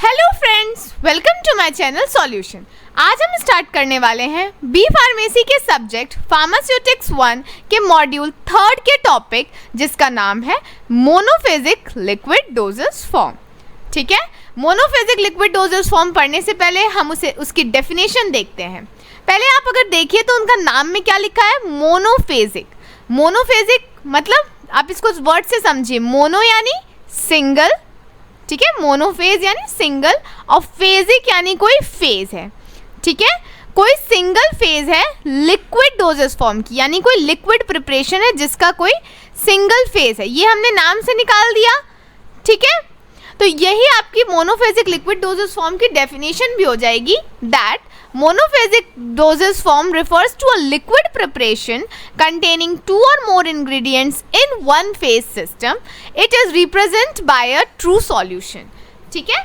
Hello friends, welcome to my channel solution. आज हम start करने वाले हैं बी फार्मेसी के सब्जेक्ट फार्मास्यूटिक्स 1 के मॉड्यूल 3 के टॉपिक, जिसका नाम है मोनोफेजिक लिक्विड डोजेस फॉर्म। ठीक है, मोनोफेजिक लिक्विड डोजेस फॉर्म पढ़ने से पहले हम उसकी डेफिनेशन देखते हैं। पहले आप अगर देखिए तो उनका नाम में क्या लिखा है, मोनोफेजिक। मोनोफेजिक मतलब आप इसको वर्ड से समझिए, मोनो यानी सिंगल, ठीक है, मोनोफेज यानी सिंगल, और फेजिक यानी कोई फेज है। ठीक है, कोई सिंगल फेज है लिक्विड डोजेस फॉर्म की, यानी कोई लिक्विड प्रिपरेशन है जिसका कोई सिंगल फेज है। ये हमने नाम से निकाल दिया। ठीक है, तो यही आपकी मोनोफेजिक लिक्विड डोजेस फॉर्म की डेफिनेशन भी हो जाएगी, that monophasic dosage form refers to a liquid preparation containing two or more ingredients in one phase system. It is represented by a true solution. ठीक है,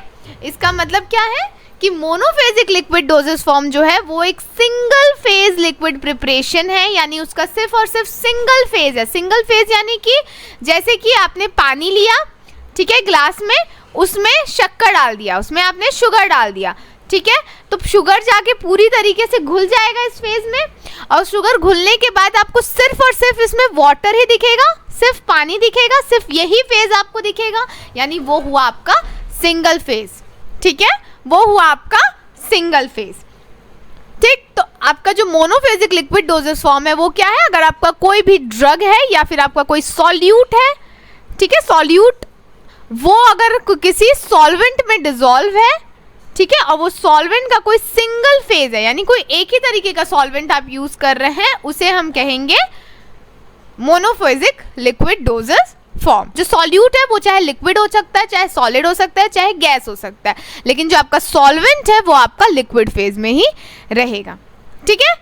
इसका मतलब क्या है कि मोनोफेजिक लिक्विड डोजेस फॉर्म जो है वो एक सिंगल फेज लिक्विड प्रिपरेशन है, यानी उसका सिर्फ और सिर्फ सिंगल फेज है। सिंगल फेज यानी कि जैसे कि आपने पानी लिया, ठीक है, ग्लास में, उसमें शक्कर डाल दिया, उसमें आपने शुगर डाल दिया, ठीक है, तो शुगर जाके पूरी तरीके से घुल जाएगा इस फेज में, और शुगर घुलने के बाद आपको सिर्फ और सिर्फ इसमें वाटर ही दिखेगा, सिर्फ पानी दिखेगा, सिर्फ यही फेज आपको दिखेगा, यानी वो हुआ आपका सिंगल फेज। ठीक है, वो हुआ आपका सिंगल फेज। ठीक, तो आपका जो मोनोफेजिक लिक्विड डोजेस फॉर्म है वो क्या है, अगर आपका कोई भी ड्रग है या फिर आपका कोई सॉल्यूट है, ठीक है, सॉल्यूट वो अगर किसी सॉल्वेंट में डिसॉल्व है, ठीक है, और वो सॉल्वेंट का कोई सिंगल फेज है, यानी कोई एक ही तरीके का सॉल्वेंट आप यूज कर रहे हैं, उसे हम कहेंगे मोनोफेजिक लिक्विड डोजेस फॉर्म। जो सॉल्यूट है वो चाहे लिक्विड हो सकता है, चाहे सॉलिड हो सकता है, चाहे गैस हो सकता है, लेकिन जो आपका सॉल्वेंट है वो आपका लिक्विड फेज में ही रहेगा। ठीक है,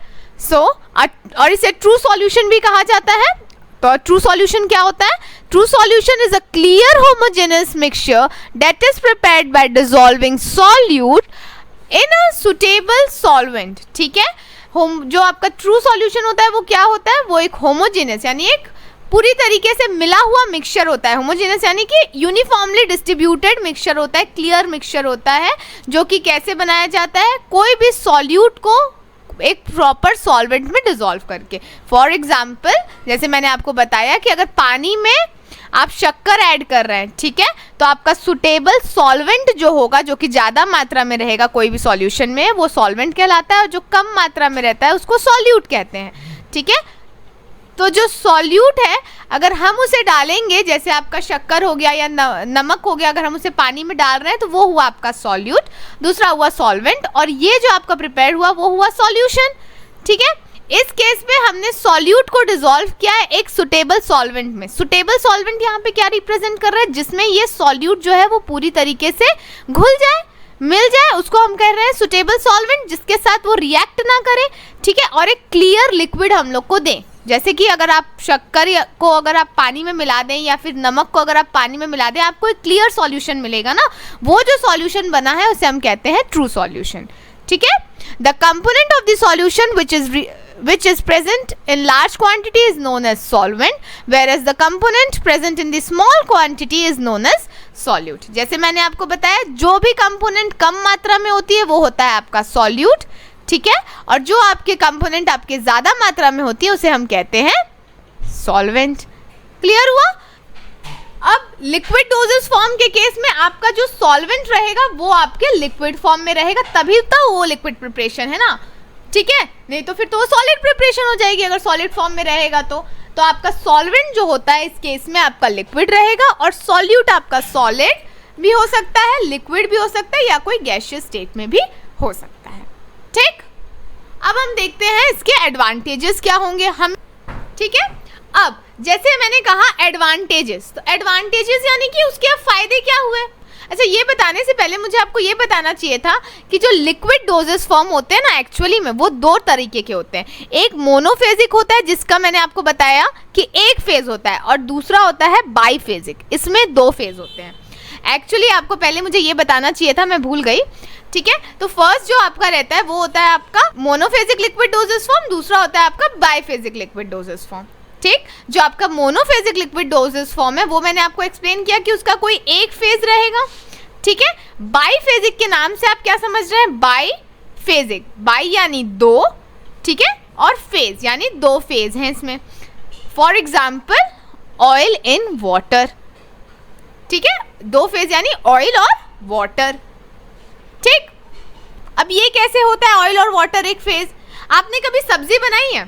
और इसे ट्रू सॉल्यूशन भी कहा जाता है। तो ट्रू सॉल्यूशन क्या होता है? True solution is a clear homogeneous mixture that is prepared by dissolving solute in a suitable solvent. ठीक है, जो आपका ट्रू सॉल्यूशन होता है वो क्या होता है, वो एक होमोजेनस यानी एक पूरी तरीके से मिला हुआ मिक्सचर होता है। होमोजेनस यानी कि यूनिफॉर्मली डिस्ट्रीब्यूटेड मिक्सचर होता है, क्लियर मिक्सचर होता है, जो कि कैसे बनाया जाता है, कोई भी सॉल्यूट को एक प्रॉपर सॉल्वेंट में डिसॉल्व करके। फॉर एग्जाम्पल, जैसे मैंने आपको बताया कि अगर पानी में आप शक्कर ऐड कर रहे हैं, ठीक है, तो आपका सुटेबल सॉल्वेंट जो होगा, जो कि ज़्यादा मात्रा में रहेगा कोई भी सॉल्यूशन में, वो सॉल्वेंट कहलाता है, और जो कम मात्रा में रहता है उसको सॉल्यूट कहते हैं। ठीक है, तो जो सॉल्यूट है अगर हम उसे डालेंगे, जैसे आपका शक्कर हो गया या नमक हो गया, अगर हम उसे पानी में डाल रहे हैं तो वो हुआ आपका सॉल्यूट, दूसरा हुआ सॉल्वेंट, और ये जो आपका प्रिपेयर हुआ वो हुआ सॉल्यूशन। ठीक है, इस केस में हमने सॉल्यूट को डिसॉल्व किया है एक सुटेबल सॉल्वेंट में। सुटेबल सॉल्वेंट यहाँ पे क्या रिप्रेजेंट कर रहा है, जिसमें ये सॉल्यूट जो है वो पूरी तरीके से घुल जाए, मिल जाए, उसको हम कह रहे हैं सुटेबल सॉल्वेंट, जिसके साथ वो रिएक्ट ना करे। ठीक है, और एक क्लियर लिक्विड हम लोग को दें। जैसे कि अगर आप शक्कर को अगर आप पानी में मिला दें या फिर नमक को अगर आप पानी में मिला दें, आपको एक क्लियर सॉल्यूशन मिलेगा ना, वो जो सॉल्यूशन बना है उसे हम कहते हैं ट्रू सॉल्यूशन। ठीक है, the component of the solution which is present in large quantity is known as solvent, whereas the component present in the small quantity is known as solute. जैसे मैंने आपको बताया, जो भी कंपोनेंट कम मात्रा में होती है वो होता है आपका सॉल्यूट। ठीक है, और जो आपके कंपोनेंट आपके ज़्यादा मात्रा में होती है उसे हम कहते हैं सॉल्वेंट। क्लियर हुआ? अब लिक्विड डोजेस फॉर्म के केस में आपका जो सॉल्वेंट रहेगा वो आपके लिक्विड फॉर्म में रहेगा, तभी तो वो लिक्विड प्रिपरेशन है ना। ठीक है, नहीं तो फिर तो वो सॉलिड प्रिपरेशन हो जाएगी अगर सॉलिड फॉर्म में रहेगा तो आपका सॉल्वेंट जो होता है इस केस में आपका लिक्विड रहेगा, और सॉल्यूट आपका सॉलिड भी हो सकता है, लिक्विड भी हो सकता है, या कोई गैसियस स्टेट में भी हो सकता है। ठीक, अब हम देखते हैं इसके एडवांटेजेस क्या होंगे हम। ठीक है, अब जैसे मैंने कहा एडवांटेजेस, तो एडवांटेजेस यानी कि उसके अब फायदे क्या हुए। अच्छा, ये बताने से पहले मुझे आपको ये बताना चाहिए था कि जो लिक्विड डोजेस फॉर्म होते हैं ना, एक्चुअली में वो दो तरीके के होते हैं। एक मोनोफेजिक होता है, जिसका मैंने आपको बताया कि एक फेज होता है, और दूसरा होता है बाईफेजिक, इसमें दो फेज होते हैं। एक्चुअली आपको पहले मुझे ये बताना चाहिए था, मैं भूल गई। ठीक है, तो फर्स्ट जो आपका रहता है वो होता है आपका मोनोफेजिक लिक्विड डोजेस फॉर्म, दूसरा होता है आपका बाईफेजिक लिक्विड डोजेस फॉर्म। ठीक, जो आपका मोनोफेजिक लिक्विड डोजेस फॉर्म है वो मैंने आपको एक्सप्लेन किया कि उसका कोई एक फेज रहेगा, ठीक है, बाईफेजिक के नाम से आप क्या समझ रहे हैं, बाईफेजिक, बाई यानी दो, ठीक है, और फेज यानी दो फेज हैं इसमें। For example oil in water, ठीक है, दो फेज यानी ऑयल और वाटर, ठीक। अब ये कैसे होता है ऑयल और वाटर एक फेज? आपने कभी सब्जी बनाई है,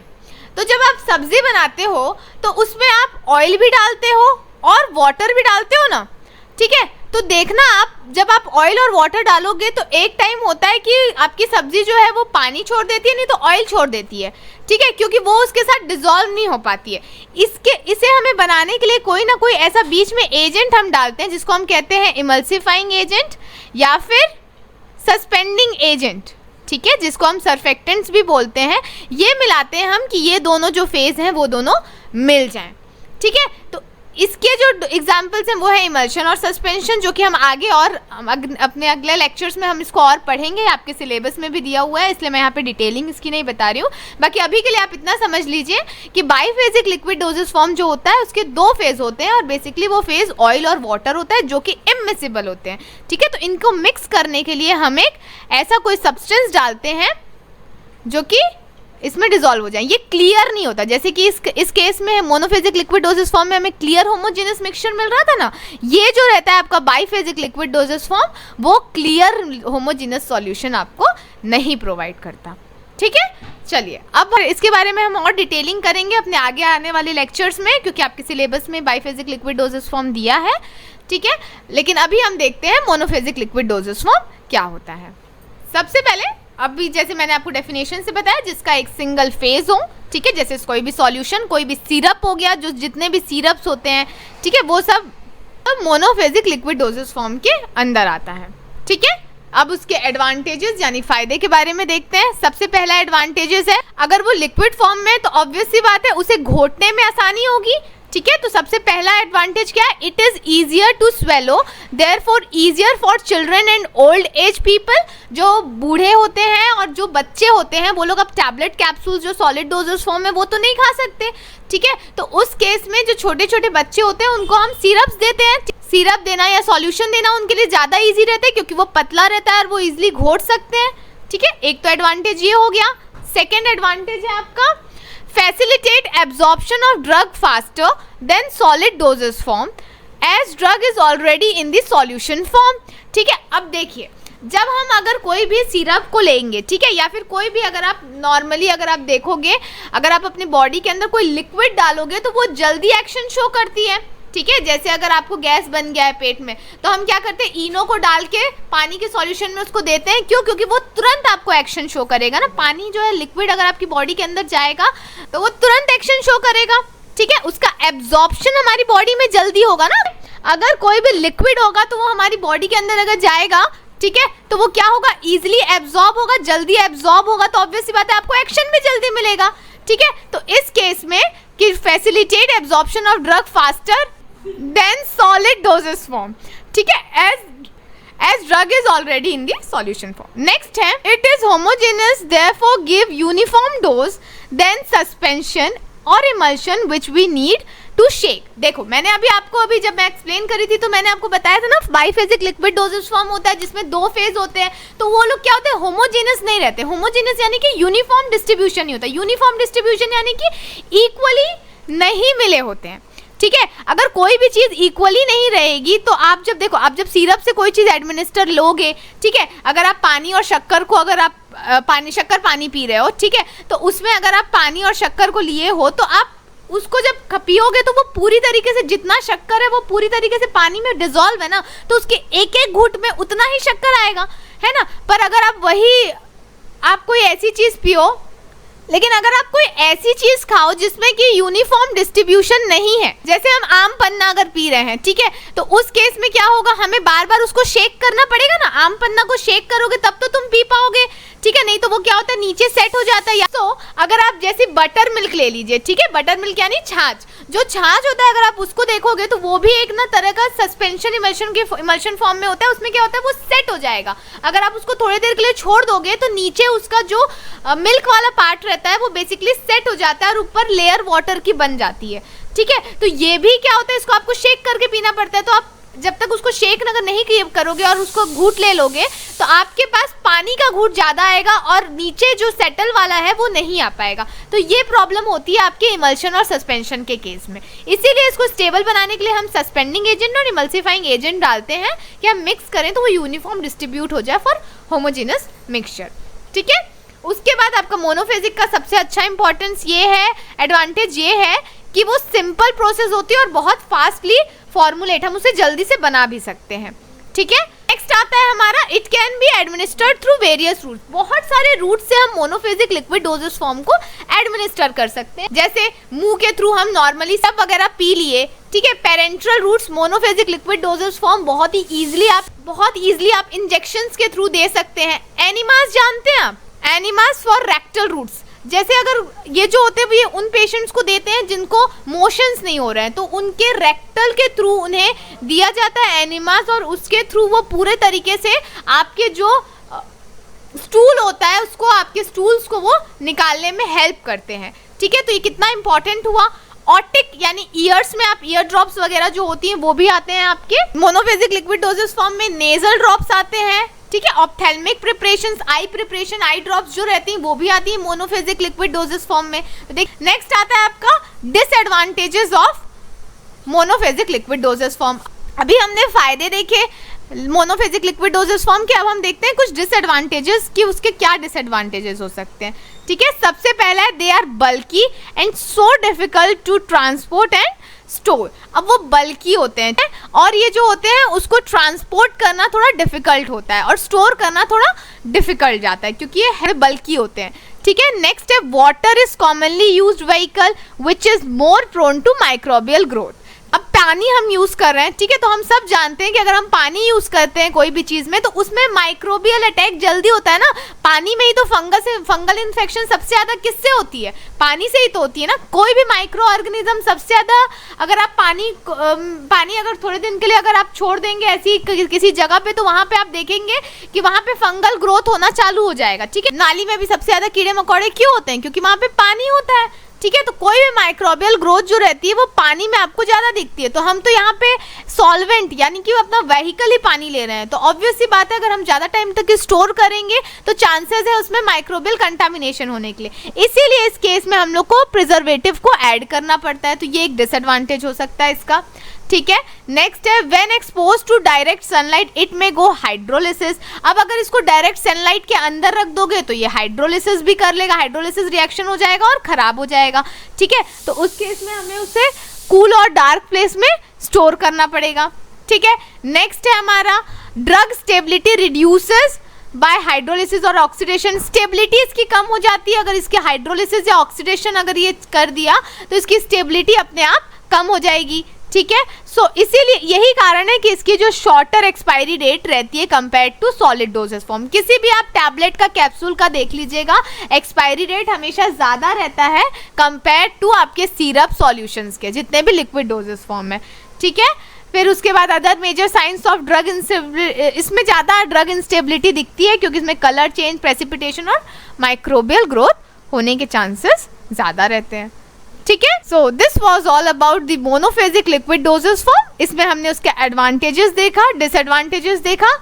तो जब आप सब्जी बनाते हो तो उसमें आप ऑयल भी डालते हो और वाटर भी डालते हो ना, ठीक है। तो देखना आप जब आप ऑयल और वाटर डालोगे तो एक टाइम होता है कि आपकी सब्जी जो है वो पानी छोड़ देती है, नहीं तो ऑयल छोड़ देती है, ठीक है, क्योंकि वो उसके साथ डिसॉल्व नहीं हो पाती है। इसे हमें बनाने के लिए कोई ना कोई ऐसा बीच में एजेंट हम डालते हैं जिसको हम कहते हैं इमल्सिफाइंग एजेंट या फिर सस्पेंडिंग एजेंट, ठीक है, जिसको हम सर्फेक्टेंट्स भी बोलते हैं। ये मिलाते हैं हम कि ये दोनों जो फेज हैं वो दोनों मिल जाएं, ठीक है। तो इसके जो एग्जाम्पल्स हैं वो है इमल्शन और सस्पेंशन, जो कि हम आगे और अपने अगले लेक्चर्स में हम इसको और पढ़ेंगे, आपके सिलेबस में भी दिया हुआ है, इसलिए मैं यहाँ पे डिटेलिंग इसकी नहीं बता रही हूँ। बाकी अभी के लिए आप इतना समझ लीजिए कि बाईफेजिक लिक्विड डोसेज फॉर्म जो होता है उसके दो फेज होते हैं और बेसिकली वो फेज ऑयल और वाटर होता है जो कि इमिसिबल होते हैं, ठीक है। तो इनको मिक्स करने के लिए हम एक ऐसा कोई सब्सटेंस डालते हैं जो कि इसमें डिसॉल्व हो जाए। ये क्लियर नहीं होता, जैसे कि इस केस में मोनोफेजिक लिक्विड डोसेज फॉर्म में हमें क्लियर होमोजेनस मिक्सचर मिल रहा था ना, ये जो रहता है आपका बाईफेजिक लिक्विड डोसेज फॉर्म वो क्लियर होमोजेनस सॉल्यूशन आपको नहीं प्रोवाइड करता, ठीक है। चलिए अब इसके बारे में हम और डिटेलिंग करेंगे अपने आगे आने वाले लेक्चर्स में, क्योंकि आपके सिलेबस में बाईफेजिक लिक्विड डोसेज फॉर्म दिया है, ठीक है। लेकिन अभी हम देखते हैं मोनोफेजिक लिक्विड डोसेज फॉर्म क्या होता है। सबसे पहले अभी जैसे मैंने आपको डेफिनेशन से बताया, जिसका एक सिंगल फेज हो, ठीक है, जैसे कोई भी सॉल्यूशन, कोई भी सिरप हो गया, जो जितने भी सिरप्स होते हैं, ठीक है, वो सब मोनोफेजिक लिक्विड डोसेज फॉर्म के अंदर आता है, ठीक है। अब उसके एडवांटेजेस यानी फायदे के बारे में देखते हैं। सबसे पहला एडवांटेजेस है, अगर वो लिक्विड फॉर्म में तो ऑब्वियस सी बात है उसे घोटने में आसानी होगी, ठीक है। तो सबसे पहला एडवांटेज क्या है, it is easier to swallow, therefore easier for children and old age people. जो बूढ़े होते हैं और जो बच्चे होते हैं वो लोग अब टैबलेट कैप्सूल जो सॉलिड डोजेज फॉर्म में वो तो नहीं खा सकते, ठीक है। तो उस केस में जो छोटे छोटे बच्चे होते हैं उनको हम सिरप्स देते हैं। सिरप देना या सॉल्यूशन देना उनके लिए ज़्यादा ईजी रहता है क्योंकि वो पतला रहता है और वो ईजिली घोट सकते हैं, ठीक है। एक तो एडवांटेज ये हो गया। सेकेंड एडवांटेज है आपका facilitate absorption of drug faster than solid dosage form as drug is already in the solution form, ठीक है। अब देखिए, जब हम अगर कोई भी सिरप को लेंगे, ठीक है, या फिर कोई भी अगर आप नॉर्मली अगर आप देखोगे, अगर आप अपनी बॉडी के अंदर कोई लिक्विड डालोगे तो वो जल्दी एक्शन शो करती है, ठीक है। जैसे अगर आपको गैस बन गया है पेट में तो हम क्या करते हैं, इनो को डाल के पानी के सॉल्यूशन में उसको देते हैं, क्यों? क्योंकि वो तुरंत आपको एक्शन शो करेगा ना। पानी जो है लिक्विड अगर आपकी बॉडी के अंदर जाएगा तो वो तुरंत एक्शन शो करेगा, ठीक है। उसका एब्जॉर्प्शन हमारी बॉडी में जल्दी होगा ना। अगर कोई भी लिक्विड होगा तो वो हमारी बॉडी के अंदर अगर जाएगा, ठीक है, तो वो क्या होगा, इजिली एब्जॉर्ब होगा, जल्दी एब्जॉर्ब होगा, तो ऑब्वियस सी बात है आपको एक्शन भी जल्दी मिलेगा, ठीक है। तो इस केस में कि facilitate absorption of drug faster than solid doses form, ठीक है, as drug is already in the solution form. Next है, it is homogeneous therefore give uniform dose then suspension or emulsion which we need to shake. देखो मैंने अभी जब मैं explain करी थी तो मैंने आपको बताया था ना, बाईफेजिक लिक्विड डोजेज फॉर्म होता है जिसमें दो फेज होते हैं, तो वो लोग क्या होते हैं, होमोजेनस नहीं रहते। होमोजेनस यानी कि यूनिफॉर्म डिस्ट्रीब्यूशन नहीं होता। यूनिफॉर्म डिस्ट्रीब्यूशन यानी कि इक्वली नहीं मिले होते हैं, ठीक है। अगर कोई भी चीज़ इक्वली नहीं रहेगी तो आप जब देखो, आप जब सिरप से कोई चीज़ एडमिनिस्टर लोगे, ठीक है, अगर आप पानी और शक्कर को अगर आप शक्कर पानी पी रहे हो, ठीक है, तो उसमें अगर आप पानी और शक्कर को लिए हो तो आप उसको जब पियोगे तो वो पूरी तरीके से, जितना शक्कर है वो पूरी तरीके से पानी में डिसॉल्व है ना, तो उसके एक एक घूंट में उतना ही शक्कर आएगा, है ना। पर अगर आप कोई ऐसी चीज़ पियो, लेकिन अगर आप कोई ऐसी चीज खाओ जिसमें कि यूनिफॉर्म डिस्ट्रीब्यूशन नहीं है, जैसे हम आम पन्ना अगर पी रहे हैं, ठीक है, तो उस केस में क्या होगा, हमें बार बार उसको शेक करना पड़ेगा ना। आम पन्ना को शेक करोगे तब तो तुम पी पाओगे, ठीक है, नहीं तो वो क्या होता है, नीचे सेट हो जाता है। तो अगर आप जैसे बटर मिल्क ले लीजिए, ठीक है, बटर मिल्क यानी छाछ, जो छाछ होता है अगर आप उसको देखोगे तो वो भी एक ना तरह का सस्पेंशन इमल्शन फॉर्म में होता है। उसमें क्या होता है, वो सेट हो जाएगा। अगर आप उसको थोड़ी देर के लिए छोड़ दोगे तो नीचे उसका जो मिल्क वाला पार्ट रहता है वो बेसिकली सेट हो जाता है और ऊपर लेयर वाटर की बन जाती है, ठीक है। तो ये भी क्या होता है, इसको आपको शेक करके पीना पड़ता है। तो आप जब तक उसको शेक अगर नहीं करोगे और उसको घूट ले लोगे तो आपके पास पानी का घूट ज़्यादा आएगा और नीचे जो सेटल वाला है वो नहीं आ पाएगा। तो ये प्रॉब्लम होती है आपके इमल्शन और सस्पेंशन के केस में। इसीलिए इसको स्टेबल बनाने के लिए हम सस्पेंडिंग एजेंट और इमल्सिफाइंग एजेंट डालते हैं कि हम मिक्स करें तो वो यूनिफॉर्म डिस्ट्रीब्यूट हो जाए फॉर होमोजेनस मिक्सचर। ठीक है, उसके बाद आपका मोनोफेजिक का सबसे अच्छा इंपॉर्टेंस ये है, एडवांटेज ये है कि वो सिंपल प्रोसेस होती है और बहुत फास्टली फॉर्मुलेट, हम उसे जल्दी से बना भी सकते हैं। ठीक है, नेक्स्ट आता है हमारा it can be administered through various route. बहुत सारे रूट से हम मोनोफेजिक लिक्विड डोजेस फॉर्म को एडमिनिस्टर कर सकते हैं। जैसे मुंह के थ्रू हम नॉर्मली सब वगैरह पी लिए। ठीक है, parenteral routes monophasic liquid doses form बहुत इजीली आप इंजेक्शंस के थ्रू दे सकते हैं। एनिमास जानते हैं आप, एनिमास फॉर रेक्टल रूट्स। जैसे अगर ये जो होते हैं ये उन पेशेंट्स को देते हैं जिनको मोशंस नहीं हो रहे हैं, तो उनके रेक्टल के थ्रू उन्हें दिया जाता है एनिमास, और उसके थ्रू वो पूरे तरीके से आपके जो स्टूल होता है उसको, आपके स्टूल्स को वो निकालने में हेल्प करते हैं। ठीक है, तो ये कितना इंपॉर्टेंट हुआ। ऑटिक यानी ईयर्स में आप ईयर ड्रॉप्स वगैरह जो होती हैं वो भी आते हैं आपके मोनोफेजिक लिक्विड डोजेस फॉर्म में। नेजल ड्रॉप्स आते हैं। ठीक है, ऑप्थेल्मिक प्रिपरेशंस, आई प्रिपरेशन, आई ड्रॉप्स जो रहती हैं वो भी आती हैं मोनोफेजिक लिक्विड डोजेस फॉर्म में। नेक्स्ट आता है आपका disadvantages of monophasic liquid doses form. अभी हमने फायदे देखे मोनोफेजिक लिक्विड डोजेस फॉर्म के, अब हम देखते हैं कुछ डिसएडवांटेजेस कि उसके क्या डिसएडवांटेजेस हो सकते हैं। ठीक है, सबसे पहला है they are bulky and so difficult to transport and store. अब वो बल्की होते हैं और ये जो होते हैं उसको ट्रांसपोर्ट करना थोड़ा डिफिकल्ट होता है और स्टोर करना थोड़ा डिफिकल्ट जाता है क्योंकि ये बल्की होते हैं। ठीक है, नेक्स्ट है water is commonly used vehicle which is more prone to microbial growth. अब पानी हम यूज कर रहे हैं, ठीक है, तो हम सब जानते हैं कि अगर हम पानी यूज करते हैं कोई भी चीज में तो उसमें माइक्रोबियल अटैक जल्दी होता है ना। पानी में ही तो फंगल इन्फेक्शन सबसे ज्यादा किससे होती है? पानी से ही तो होती है ना। कोई भी माइक्रो ऑर्गेनिज्म सबसे ज्यादा, अगर आप पानी अगर थोड़े दिन के लिए अगर आप छोड़ देंगे ऐसी किसी जगह पे तो वहां पे आप देखेंगे कि वहां पे फंगल ग्रोथ होना चालू हो जाएगा। ठीक है, नाली में भी सबसे ज्यादा कीड़े मकोड़े क्यों होते हैं? क्योंकि वहां पे पानी होता है। ठीक है, तो कोई भी माइक्रोबियल ग्रोथ जो रहती है वो पानी में आपको ज़्यादा दिखती है। तो हम तो यहाँ पे सॉल्वेंट यानी कि अपना व्हीकल ही पानी ले रहे हैं, तो ऑब्वियस सी बात है अगर हम ज़्यादा टाइम तक स्टोर करेंगे तो चांसेस है उसमें माइक्रोबियल कंटामिनेशन होने के लिए। इसीलिए इस केस में हम लोग को प्रिजर्वेटिव को ऐड करना पड़ता है, तो ये एक डिसएडवांटेज हो सकता है इसका। ठीक है, नेक्स्ट है when exposed to direct sunlight it may go hydrolysis. अब अगर इसको डायरेक्ट सनलाइट के अंदर रख दोगे तो ये हाइड्रोलिसिस भी कर लेगा, हाइड्रोलिसिस रिएक्शन हो जाएगा और खराब हो जाएगा। ठीक है, तो उस केस में हमें उसे कूल और डार्क प्लेस में स्टोर करना पड़ेगा। ठीक है, नेक्स्ट है हमारा drug stability reduces by hydrolysis और ऑक्सीडेशन। स्टेबिलिटी इसकी कम हो जाती है अगर इसके हाइड्रोलिसिस या ऑक्सीडेशन अगर ये कर दिया तो इसकी स्टेबिलिटी अपने आप कम हो जाएगी। ठीक है, सो इसीलिए यही कारण है कि इसकी जो शॉर्टर एक्सपायरी डेट रहती है compare to solid dosage form. किसी भी आप टैबलेट का कैप्सूल का देख लीजिएगा, एक्सपायरी डेट हमेशा ज़्यादा रहता है कंपेयर टू आपके सिरप सॉल्यूशंस के जितने भी लिक्विड डोजेस फॉर्म में। ठीक है, फिर उसके बाद other major science of drug instability, इसमें ज़्यादा ड्रग इंस्टेबिलिटी दिखती है क्योंकि इसमें कलर चेंज, प्रेसिपिटेशन और माइक्रोबियल ग्रोथ होने के चांसेस ज़्यादा रहते हैं। ठीक है, so this was all about the monophasic liquid doses form. इसमें हमने उसके एडवांटेजेस देखा, डिसएडवांटेजेस देखा।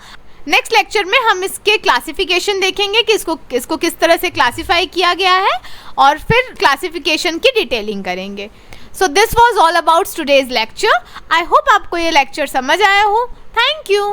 नेक्स्ट लेक्चर में हम इसके क्लासिफिकेशन देखेंगे कि इसको किस तरह से क्लासिफाई किया गया है और फिर क्लासिफिकेशन की डिटेलिंग करेंगे। सो this was all about today's lecture. I hope आपको ये लेक्चर समझ आया हो। Thank you.